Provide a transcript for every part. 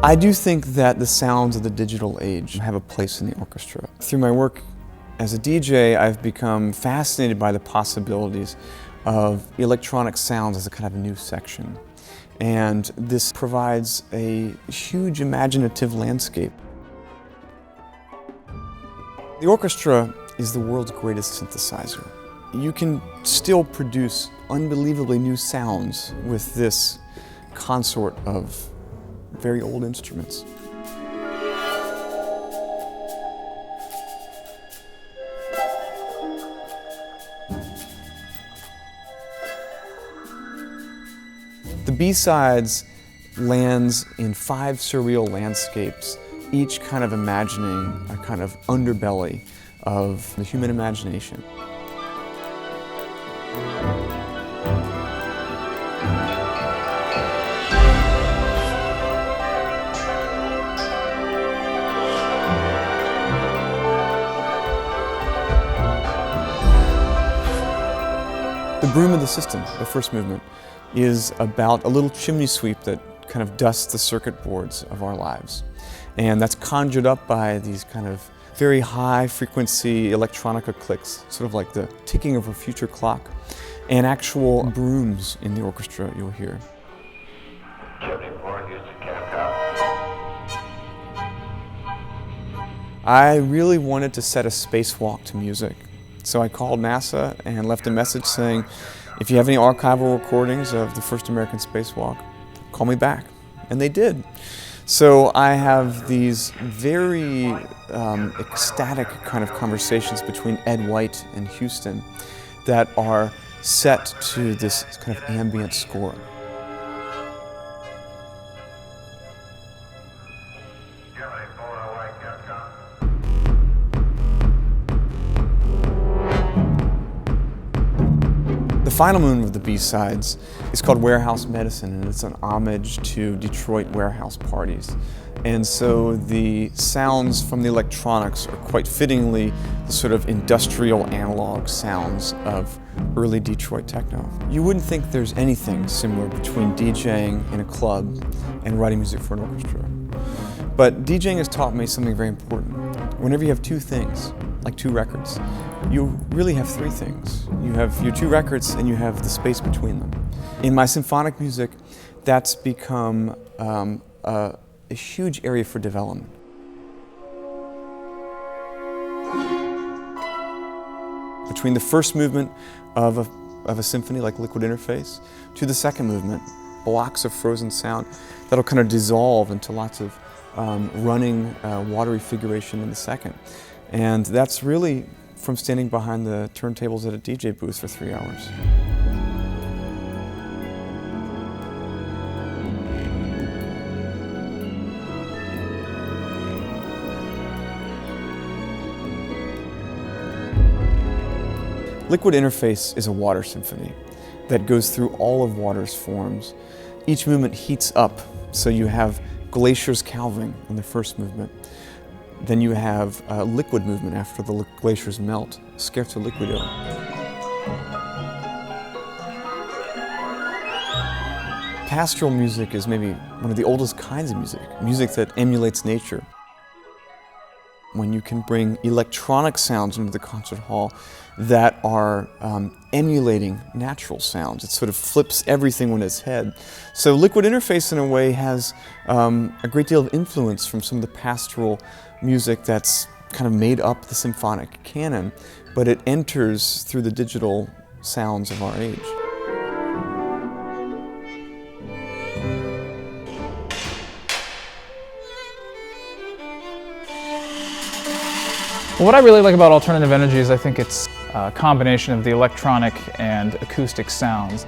I do think that the sounds of the digital age have a place in the orchestra. Through my work as a DJ, I've become fascinated by the possibilities of electronic sounds as a kind of new section. And this provides a huge imaginative landscape. The orchestra is the world's greatest synthesizer. You can still produce unbelievably new sounds with this consort of very old instruments. The B-sides lands in 5 surreal landscapes, each kind of imagining a kind of underbelly of the human imagination. The Broom of the System, the first movement, is about a little chimney sweep that kind of dusts the circuit boards of our lives. And that's conjured up by these kind of very high frequency electronica clicks, sort of like the ticking of a future clock, and actual brooms in the orchestra you'll hear. I really wanted to set a spacewalk to music. So I called NASA and left a message saying, if you have any archival recordings of the first American spacewalk, call me back. And they did. So I have these very ecstatic kind of conversations between Ed White and Houston that are set to this kind of ambient score. The final movement of the B-sides is called Warehouse Medicine, and it's an homage to Detroit warehouse parties. And so the sounds from the electronics are quite fittingly the sort of industrial analog sounds of early Detroit techno. You wouldn't think there's anything similar between DJing in a club and writing music for an orchestra. But DJing has taught me something very important. Whenever you have 2 things, like 2 records, you really have 3 things. You have your 2 records and you have the space between them. In my symphonic music, that's become a huge area for development. Between the first movement of a symphony like Liquid Interface to the second movement, blocks of frozen sound that'll kind of dissolve into lots of running watery figuration in the second. And that's really from standing behind the turntables at a DJ booth for 3 hours. Liquid Interface is a water symphony that goes through all of water's forms. Each movement heats up, so you have glaciers calving in the first movement. Then you have a liquid movement after the glaciers melt, scherzo liquido. Pastoral music is maybe one of the oldest kinds of music, music that emulates nature. When you can bring electronic sounds into the concert hall that are emulating natural sounds, it sort of flips everything on its head. So Liquid Interface in a way has a great deal of influence from some of the pastoral music that's kind of made up the symphonic canon, but it enters through the digital sounds of our age. What I really like about alternative energy is I think it's a combination of the electronic and acoustic sounds.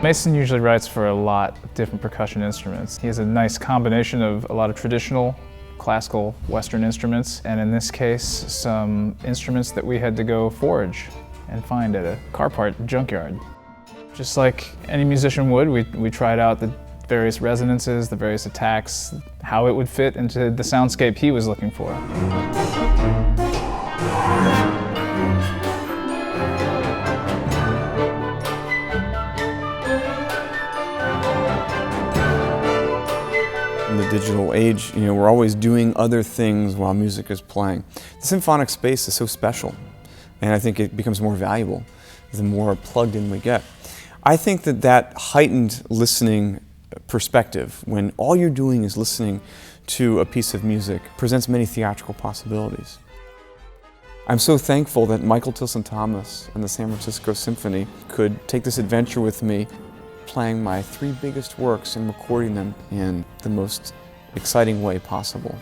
Mason usually writes for a lot of different percussion instruments. He has a nice combination of a lot of traditional, classical, Western instruments, and in this case, some instruments that we had to go forage and find at a car part junkyard. Just like any musician would, we tried out the various resonances, the various attacks, how it would fit into the soundscape he was looking for. digital age, we're always doing other things while music is playing. The symphonic space is so special, and I think it becomes more valuable the more plugged in we get. I think that heightened listening perspective, when all you're doing is listening to a piece of music, presents many theatrical possibilities. I'm so thankful that Michael Tilson Thomas and the San Francisco Symphony could take this adventure with me, playing my 3 biggest works and recording them in the most exciting way possible.